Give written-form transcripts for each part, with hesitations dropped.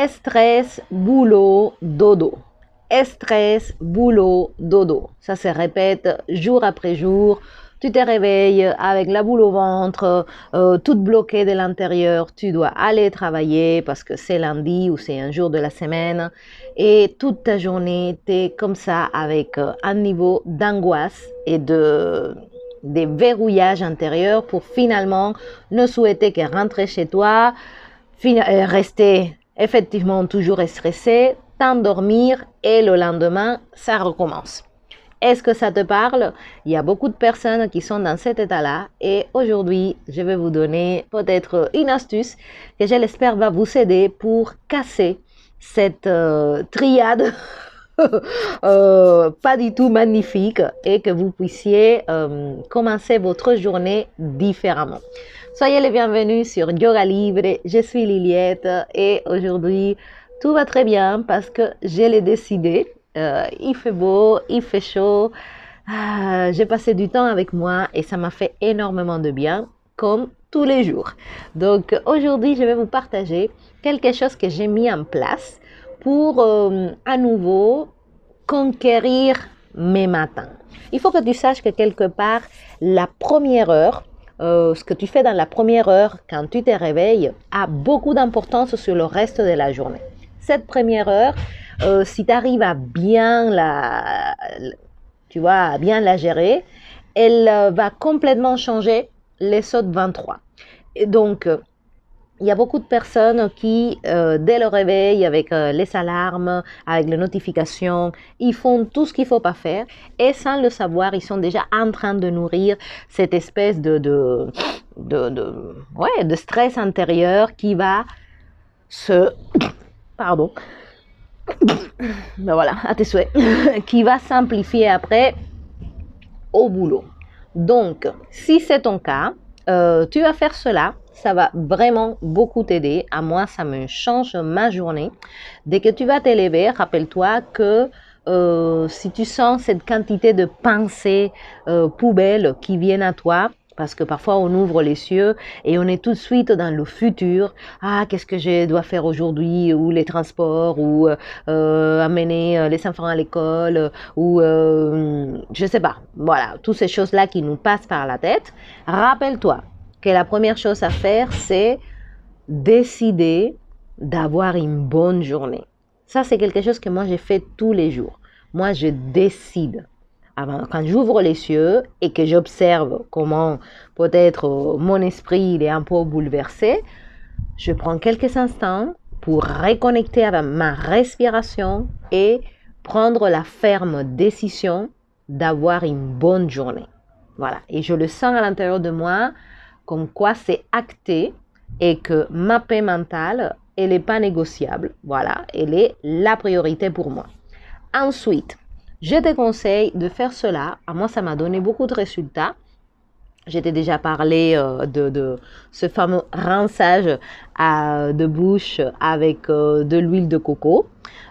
Stress, boulot, dodo. Stress, boulot, dodo. Ça se répète jour après jour. Tu te réveilles avec la boule au ventre, toute bloquée de l'intérieur. Tu dois aller travailler parce que c'est lundi ou c'est un jour de la semaine. Et toute ta journée, tu es comme ça avec un niveau d'angoisse et de verrouillages intérieurs pour finalement ne souhaiter que rentrer chez toi, rester effectivement toujours stressé, t'endormir et le lendemain, ça recommence. Est-ce que ça te parle? Il y a beaucoup de personnes qui sont dans cet état-là et aujourd'hui, je vais vous donner peut-être une astuce que je l'espère va vous aider pour casser cette triade pas du tout magnifique et que vous puissiez commencer votre journée différemment. Soyez les bienvenus sur Yoga Libre, je suis Liliette et aujourd'hui tout va très bien parce que je l'ai décidé. Il fait beau, il fait chaud, j'ai passé du temps avec moi et ça m'a fait énormément de bien comme tous les jours. Donc aujourd'hui je vais vous partager quelque chose que j'ai mis en place pour à nouveau conquérir mes matins. Il faut que tu saches que quelque part, la première heure, ce que tu fais dans la première heure quand tu te réveilles a beaucoup d'importance sur le reste de la journée. Cette première heure, si tu arrives à bien bien la gérer, elle va complètement changer les autres 23. Et donc, il y a beaucoup de personnes qui, dès le réveil, avec les alarmes, avec les notifications, ils font tout ce qu'il ne faut pas faire et sans le savoir, ils sont déjà en train de nourrir cette espèce de stress intérieur qui va se... Pardon. Ben voilà, à tes souhaits. Qui va s'amplifier après au boulot. Donc, si c'est ton cas, tu vas faire cela. Ça va vraiment beaucoup t'aider. À moi, ça me change ma journée. Dès que tu vas t'élever, rappelle-toi que si tu sens cette quantité de pensées poubelles qui viennent à toi, parce que parfois on ouvre les cieux et on est tout de suite dans le futur. Ah, qu'est-ce que je dois faire aujourd'hui? Ou les transports, ou amener les enfants à l'école, ou je sais pas. Voilà, toutes ces choses-là qui nous passent par la tête. Rappelle-toi que la première chose à faire, c'est décider d'avoir une bonne journée. Ça, c'est quelque chose que moi, j'ai fait tous les jours. Moi, je décide. Quand j'ouvre les yeux et que j'observe comment peut-être mon esprit il est un peu bouleversé, je prends quelques instants pour reconnecter avec ma respiration et prendre la ferme décision d'avoir une bonne journée. Voilà. Et je le sens à l'intérieur de moi comme quoi c'est acté et que ma paix mentale, elle n'est pas négociable. Voilà, elle est la priorité pour moi. Ensuite, je te conseille de faire cela. À moi, ça m'a donné beaucoup de résultats. Je t'ai déjà parlé de ce fameux rinçage de bouche avec de l'huile de coco.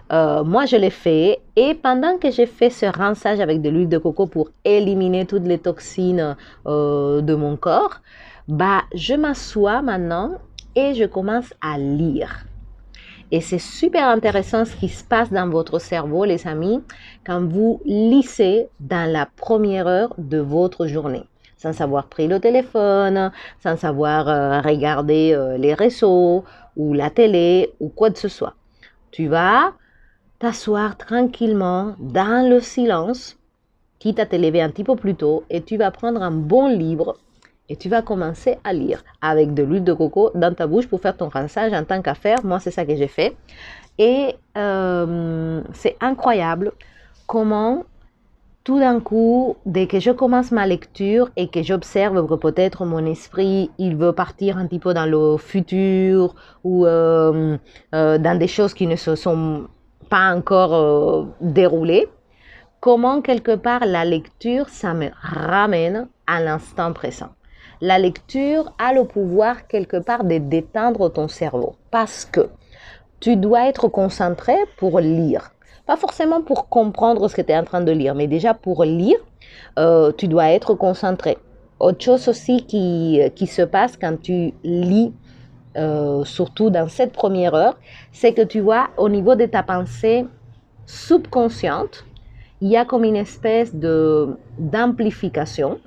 Moi, je l'ai fait et pendant que j'ai fait ce rinçage avec de l'huile de coco pour éliminer toutes les toxines de mon corps, je m'assois maintenant et je commence à lire. Et c'est super intéressant ce qui se passe dans votre cerveau, les amis, quand vous lisez dans la première heure de votre journée. Sans avoir pris le téléphone, sans avoir regardé les réseaux ou la télé ou quoi que ce soit. Tu vas t'asseoir tranquillement dans le silence, quitte à te lever un petit peu plus tôt, et tu vas prendre un bon livre et tu vas commencer à lire avec de l'huile de coco dans ta bouche pour faire ton rinçage en tant qu'affaire. Moi, c'est ça que j'ai fait. Et c'est incroyable comment tout d'un coup, dès que je commence ma lecture et que j'observe que peut-être mon esprit, il veut partir un petit peu dans le futur ou dans des choses qui ne se sont pas encore déroulées, comment quelque part la lecture, ça me ramène à l'instant présent. La lecture a le pouvoir quelque part de détendre ton cerveau parce que tu dois être concentré pour lire. Pas forcément pour comprendre ce que tu es en train de lire, mais déjà pour lire, tu dois être concentré. Autre chose aussi qui se passe quand tu lis surtout dans cette première heure, c'est que tu vois, au niveau de ta pensée subconsciente, il y a comme une espèce d'amplification.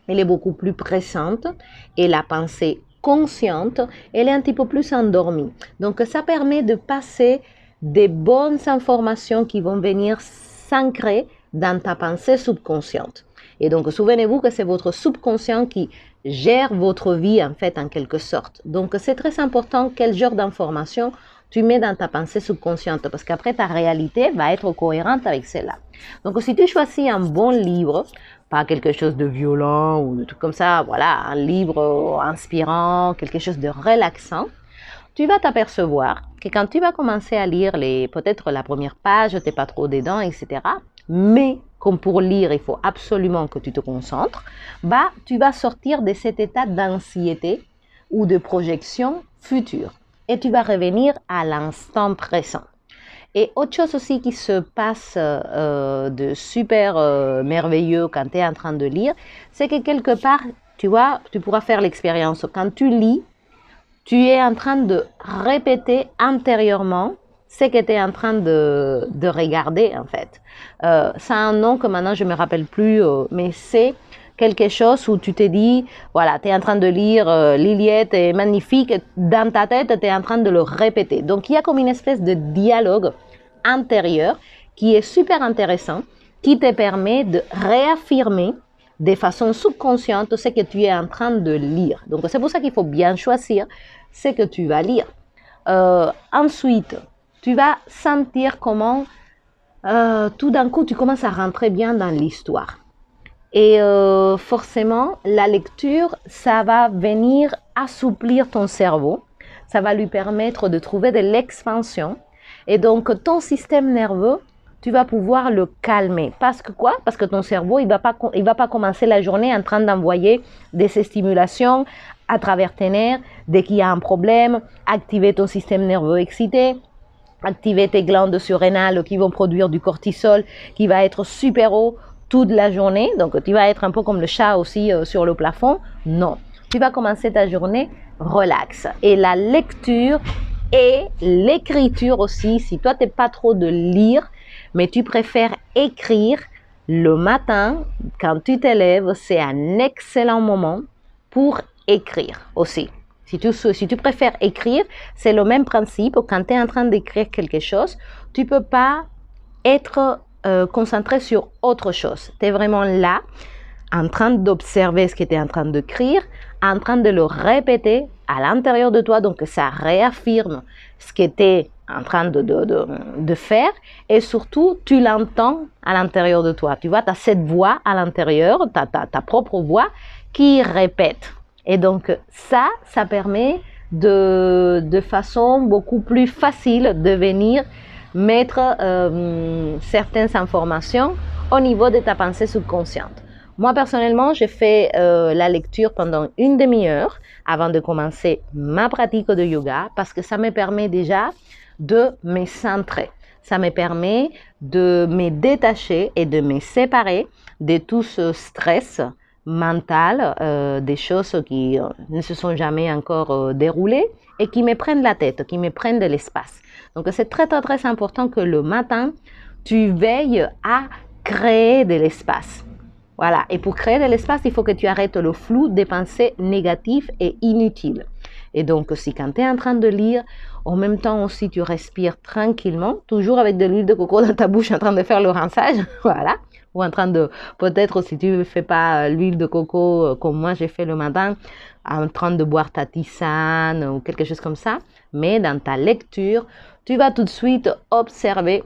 Elle est beaucoup plus présente et la pensée consciente, elle est un petit peu plus endormie. Donc, ça permet de passer des bonnes informations qui vont venir s'ancrer dans ta pensée subconsciente. Et donc, souvenez-vous que c'est votre subconscient qui gère votre vie, en fait, en quelque sorte. Donc, c'est très important quel genre d'information tu mets dans ta pensée subconsciente, parce qu'après, ta réalité va être cohérente avec celle-là. Donc, si tu choisis un bon livre, pas quelque chose de violent ou de tout comme ça, voilà, un livre inspirant, quelque chose de relaxant, tu vas t'apercevoir que quand tu vas commencer à lire peut-être la première page, tu n'es pas trop dedans, etc. Mais comme pour lire, il faut absolument que tu te concentres, bah, tu vas sortir de cet état d'anxiété ou de projection future et tu vas revenir à l'instant présent. Et autre chose aussi qui se passe de super merveilleux quand tu es en train de lire, c'est que quelque part, tu vois, tu pourras faire l'expérience. Quand tu lis, tu es en train de répéter intérieurement ce que tu es en train de regarder, en fait. Ça a un nom que maintenant je ne me rappelle plus, mais c'est quelque chose où tu te dis, voilà, tu es en train de lire l'Iliade est magnifique, dans ta tête, tu es en train de le répéter. Donc, il y a comme une espèce de dialogue intérieur qui est super intéressant, qui te permet de réaffirmer de façon subconsciente ce que tu es en train de lire. Donc, c'est pour ça qu'il faut bien choisir ce que tu vas lire. Ensuite, tu vas sentir comment tout d'un coup, tu commences à rentrer bien dans l'histoire. Et forcément, la lecture, ça va venir assouplir ton cerveau. Ça va lui permettre de trouver de l'expansion. Et donc, ton système nerveux, tu vas pouvoir le calmer. Parce que quoi? Parce que ton cerveau, il va pas commencer la journée en train d'envoyer des stimulations à travers tes nerfs. Dès qu'il y a un problème, activer ton système nerveux excité, activer tes glandes surrénales qui vont produire du cortisol qui va être super haut toute la journée. Donc, tu vas être un peu comme le chat aussi sur le plafond. Non. Tu vas commencer ta journée relax. Et la lecture et l'écriture aussi, si toi, tu n'es pas trop de lire, mais tu préfères écrire le matin, quand tu t'élèves, c'est un excellent moment pour écrire aussi. Si tu préfères écrire, c'est le même principe. Quand tu es en train d'écrire quelque chose, tu ne peux pas être concentré sur autre chose. Tu es vraiment là, en train d'observer ce que tu es en train d'écrire, en train de le répéter à l'intérieur de toi. Donc, ça réaffirme ce que tu es en train de faire. Et surtout, tu l'entends à l'intérieur de toi. Tu vois, tu as cette voix à l'intérieur, ta propre voix qui répète. Et donc, ça permet de façon beaucoup plus facile de venir mettre certaines informations au niveau de ta pensée subconsciente. Moi, personnellement, j'ai fait la lecture pendant une demi-heure avant de commencer ma pratique de yoga parce que ça me permet déjà de me centrer. Ça me permet de me détacher et de me séparer de tout ce stress mental, des choses qui ne se sont jamais encore déroulées et qui me prennent la tête, qui me prennent de l'espace. Donc, c'est très, très, très important que le matin, tu veilles à créer de l'espace. Voilà. Et pour créer de l'espace, il faut que tu arrêtes le flou des pensées négatives et inutiles. Et donc, si quand tu es en train de lire, en même temps aussi, tu respires tranquillement, toujours avec de l'huile de coco dans ta bouche en train de faire le rinçage, voilà. Ou en train de, peut-être si tu ne fais pas l'huile de coco comme moi j'ai fait le matin, en train de boire ta tisane ou quelque chose comme ça. Mais dans ta lecture, tu vas tout de suite observer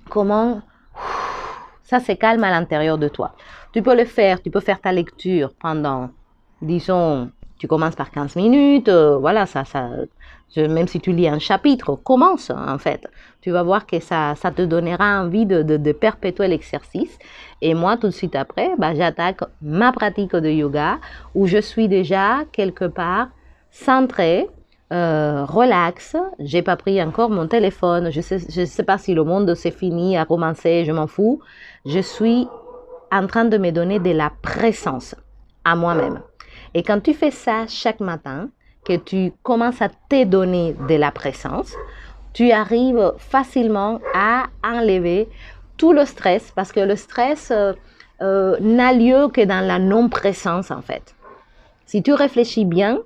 comment ça se calme à l'intérieur de toi. Tu peux tu peux faire ta lecture pendant, disons, tu commences par 15 minutes, voilà, même si tu lis un chapitre, commence en fait. Tu vas voir que ça te donnera envie de perpétuer l'exercice. Et moi, tout de suite après, j'attaque ma pratique de yoga où je suis déjà quelque part centrée, relax. J'ai pas pris encore mon téléphone. Je sais pas si le monde s'est fini, a commencé, je m'en fous. Je suis en train de me donner de la présence à moi-même. Et quand tu fais ça chaque matin, que tu commences à te donner de la présence, tu arrives facilement à enlever tout le stress, parce que le stress n'a lieu que dans la non-présence en fait. Si tu réfléchis bien,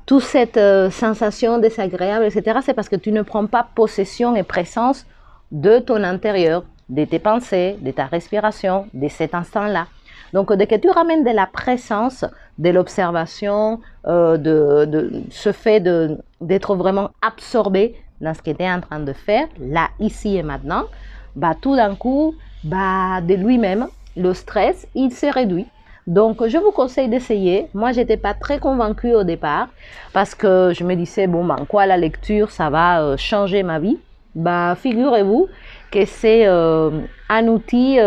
toute cette sensation désagréable, etc., c'est parce que tu ne prends pas possession et présence de ton intérieur, de tes pensées, de ta respiration, de cet instant-là. Donc, dès que tu ramènes de la présence, de l'observation, de ce fait d'être vraiment absorbé dans ce que tu es en train de faire, là, ici et maintenant, bah, tout d'un coup, bah, de lui-même, le stress, il se réduit. Donc, je vous conseille d'essayer. Moi, je n'étais pas très convaincue au départ parce que je me disais, bon, ben, quoi, la lecture, ça va changer ma vie. Bah, figurez-vous que c'est un outil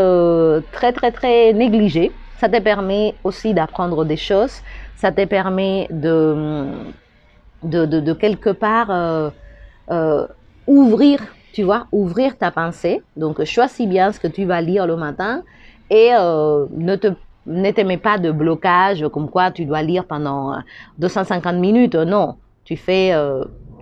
très, très, très négligé. Ça te permet aussi d'apprendre des choses. Ça te permet de quelque part ouvrir, tu vois, ouvrir ta pensée. Donc, choisis bien ce que tu vas lire le matin et ne te mets pas de blocage comme quoi tu dois lire pendant 250 minutes. Non, tu fais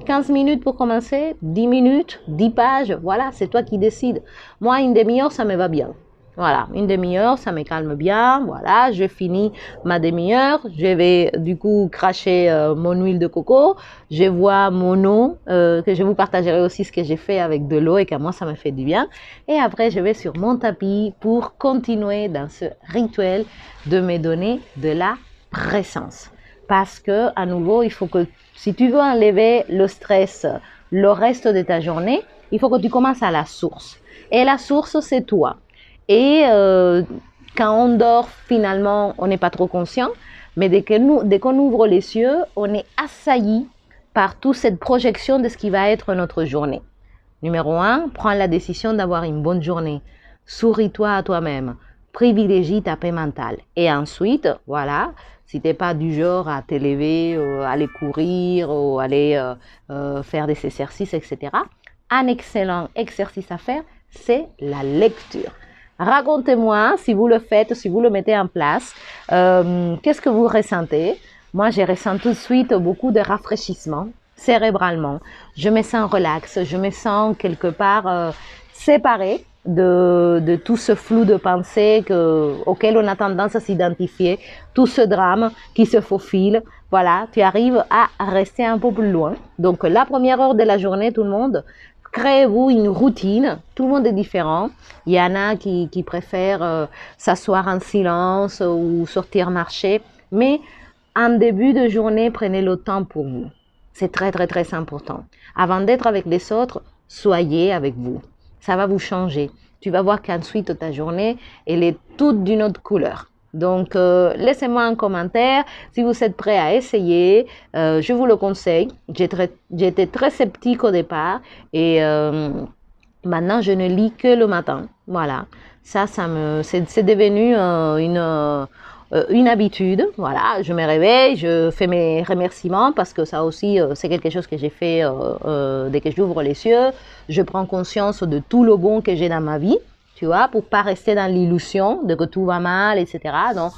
15 minutes pour commencer, 10 minutes, 10 pages. Voilà, c'est toi qui décides. Moi, une demi-heure, ça me va bien. Voilà, une demi-heure, ça me calme bien. Voilà, je finis ma demi-heure. Je vais du coup cracher mon huile de coco. Je vois mon eau, que je vous partagerai aussi ce que j'ai fait avec de l'eau et qu'à moi, ça me fait du bien. Et après, je vais sur mon tapis pour continuer dans ce rituel de me donner de la présence. Parce que, à nouveau, il faut que, si tu veux enlever le stress le reste de ta journée, il faut que tu commences à la source. Et la source, c'est toi. Et quand on dort, finalement, on n'est pas trop conscient. Mais dès qu'on ouvre les yeux, on est assailli par toute cette projection de ce qui va être notre journée. Numéro 1, prends la décision d'avoir une bonne journée. Souris-toi à toi-même. Privilégie ta paix mentale. Et ensuite, voilà, si tu n'es pas du genre à te lever, aller courir, ou aller faire des exercices, etc., un excellent exercice à faire, c'est la lecture. Racontez-moi si vous le faites, si vous le mettez en place, qu'est-ce que vous ressentez? Moi, je ressens tout de suite beaucoup de rafraîchissement cérébralement. Je me sens relax, je me sens quelque part séparée de tout ce flou de pensée auquel on a tendance à s'identifier, tout ce drame qui se faufile. Voilà, tu arrives à rester un peu plus loin. Donc, la première heure de la journée, tout le monde, créez-vous une routine. Tout le monde est différent. Il y en a qui préfèrent s'asseoir en silence ou sortir marcher. Mais en début de journée, prenez le temps pour vous. C'est très, très, très important. Avant d'être avec les autres, soyez avec vous. Ça va vous changer. Tu vas voir qu'ensuite, ta journée, elle est toute d'une autre couleur. Donc, laissez-moi un commentaire si vous êtes prêts à essayer. Je vous le conseille. J'étais très sceptique au départ et maintenant, je ne lis que le matin. Voilà. C'est devenu une habitude. Voilà, je me réveille, je fais mes remerciements parce que ça aussi, c'est quelque chose que j'ai fait dès que j'ouvre les yeux. Je prends conscience de tout le bon que j'ai dans ma vie. Tu vois, pour pas rester dans l'illusion de que tout va mal, etc. Donc,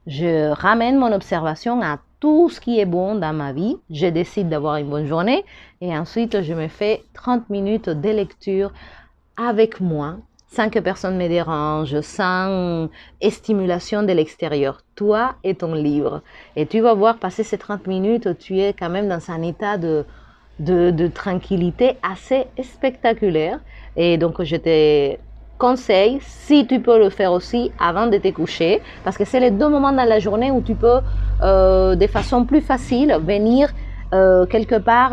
je ramène mon observation à tout ce qui est bon dans ma vie. Je décide d'avoir une bonne journée et ensuite, je me fais 30 minutes de lecture avec moi, sans que personne me dérange, sans stimulation de l'extérieur. Toi et ton livre. Et tu vas voir, passer ces 30 minutes, tu es quand même dans un état de tranquillité assez spectaculaire. Et donc, je te conseille, si tu peux le faire aussi avant de te coucher, parce que c'est les deux moments dans la journée où tu peux, de façon plus facile, venir quelque part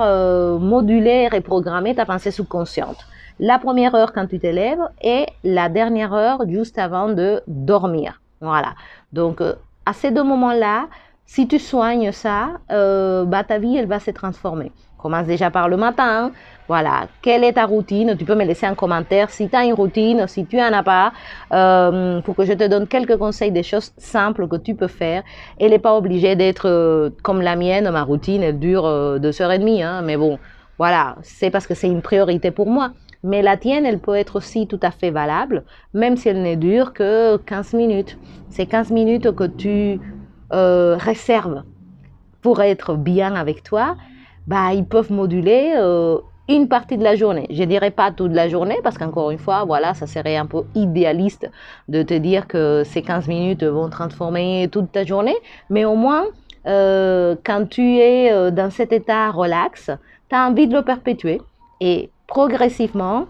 moduler et reprogrammer ta pensée subconsciente. La première heure quand tu te lèves et la dernière heure juste avant de dormir. Voilà. Donc, à ces deux moments-là, si tu soignes ça, ta vie, elle va se transformer. Commence déjà par le matin. Voilà. Quelle est ta routine? Tu peux me laisser un commentaire si tu as une routine, si tu n'en as pas, pour que je te donne quelques conseils des choses simples que tu peux faire. Elle n'est pas obligée d'être comme la mienne. Ma routine, elle dure 2h30. Hein, mais bon, voilà. C'est parce que c'est une priorité pour moi. Mais la tienne, elle peut être aussi tout à fait valable, même si elle ne dure que 15 minutes. C'est 15 minutes que tu réserves pour être bien avec toi, bah, ils peuvent moduler une partie de la journée. Je ne dirais pas toute la journée parce qu'encore une fois, voilà, ça serait un peu idéaliste de te dire que ces 15 minutes vont transformer toute ta journée, mais au moins, quand tu es dans cet état relax, tu as envie de le perpétuer et progressivement,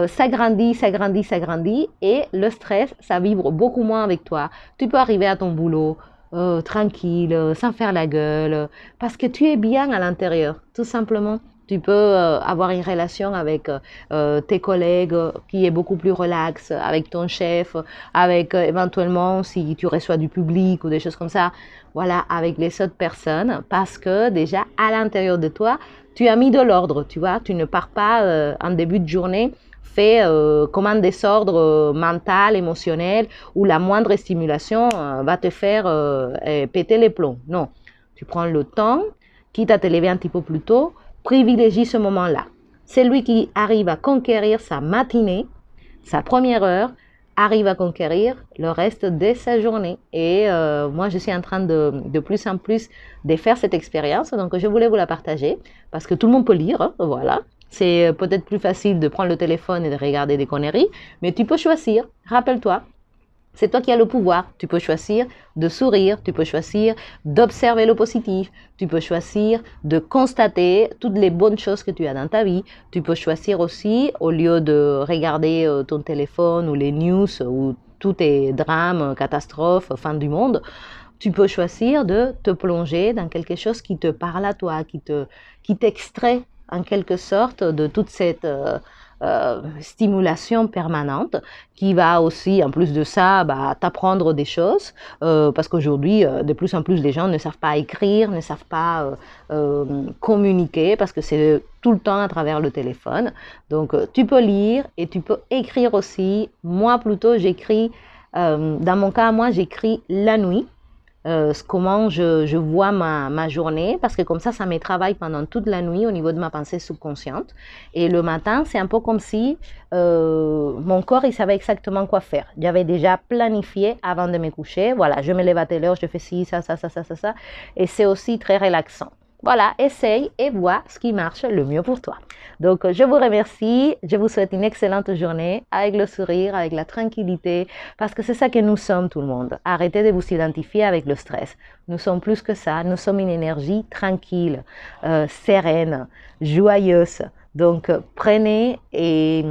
ça grandit, ça grandit, ça grandit et le stress, ça vibre beaucoup moins avec toi. Tu peux arriver à ton boulot tranquille, sans faire la gueule, parce que tu es bien à l'intérieur, tout simplement. Tu peux avoir une relation avec tes collègues qui est beaucoup plus relaxe, avec ton chef, avec éventuellement si tu reçois du public ou des choses comme ça, voilà, avec les autres personnes, parce que déjà à l'intérieur de toi, tu as mis de l'ordre, tu vois, tu ne pars pas en début de journée fait comme un désordre mental, émotionnel, où la moindre stimulation va te faire péter les plombs. Non, tu prends le temps, quitte à te lever un petit peu plus tôt, privilégie ce moment-là. Celui qui arrive à conquérir sa matinée, sa première heure, arrive à conquérir le reste de sa journée. Et moi, je suis en train de plus en plus de faire cette expérience, donc je voulais vous la partager, parce que tout le monde peut lire, hein, voilà. C'est peut-être plus facile de prendre le téléphone et de regarder des conneries, mais tu peux choisir, rappelle-toi, c'est toi qui as le pouvoir. Tu peux choisir de sourire, tu peux choisir d'observer le positif, tu peux choisir de constater toutes les bonnes choses que tu as dans ta vie. Tu peux choisir aussi, au lieu de regarder ton téléphone ou les news ou tous tes drames, catastrophes, fin du monde, tu peux choisir de te plonger dans quelque chose qui te parle à toi, qui t'extrait en quelque sorte de toute cette stimulation permanente qui va aussi, en plus de ça, bah, t'apprendre des choses parce qu'aujourd'hui, de plus en plus, les gens ne savent pas écrire, ne savent pas communiquer parce que c'est tout le temps à travers le téléphone. Donc, tu peux lire et tu peux écrire aussi. Moi, plutôt, j'écris, dans mon cas, moi, j'écris la nuit. Comment je vois ma journée, parce que comme ça me travaille pendant toute la nuit au niveau de ma pensée subconsciente. Et le matin, c'est un peu comme si mon corps, il savait exactement quoi faire. J'avais déjà planifié avant de me coucher. Voilà, je me lève à telle heure, je fais ci, ça. Et c'est aussi très relaxant. Voilà, essaye et vois ce qui marche le mieux pour toi. Donc, je vous remercie. Je vous souhaite une excellente journée avec le sourire, avec la tranquillité, parce que c'est ça que nous sommes tout le monde. Arrêtez de vous identifier avec le stress. Nous sommes plus que ça. Nous sommes une énergie tranquille, sereine, joyeuse. Donc, prenez et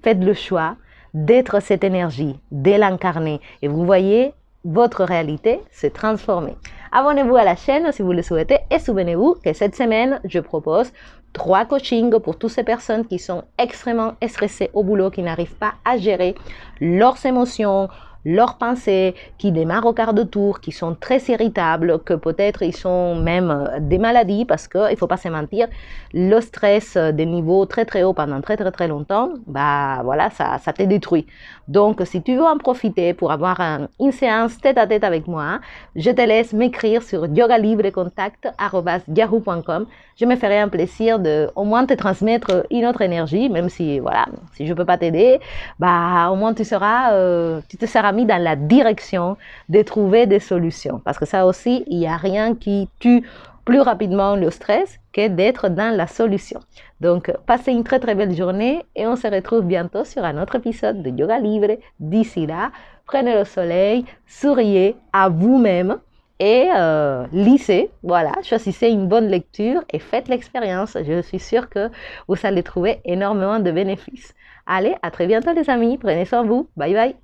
faites le choix d'être cette énergie, de l'incarner. Et vous voyez, votre réalité se transformer. Abonnez-vous à la chaîne si vous le souhaitez et souvenez-vous que cette semaine, je propose 3 coachings pour toutes ces personnes qui sont extrêmement stressées au boulot, qui n'arrivent pas à gérer leurs émotions, leurs pensées, qui démarrent au quart de tour, qui sont très irritables, que peut-être ils sont même des maladies parce qu'il ne faut pas se mentir, le stress des niveaux très très hauts pendant très très très longtemps, bah voilà, ça te détruit. Donc si tu veux en profiter pour avoir une séance tête à tête avec moi, je te laisse m'écrire sur yogalibrecontact@yahoo.com. Je me ferai un plaisir de au moins te transmettre une autre énergie, même si voilà, si je peux pas t'aider, bah au moins tu te seras mis dans la direction de trouver des solutions. Parce que ça aussi, il n'y a rien qui tue plus rapidement le stress que d'être dans la solution. Donc, passez une très très belle journée et on se retrouve bientôt sur un autre épisode de Yoga Libre. D'ici là, prenez le soleil, souriez à vous-même et lisez, voilà, choisissez une bonne lecture et faites l'expérience. Je suis sûre que vous allez trouver énormément de bénéfices. Allez, à très bientôt les amis, prenez soin de vous, bye bye.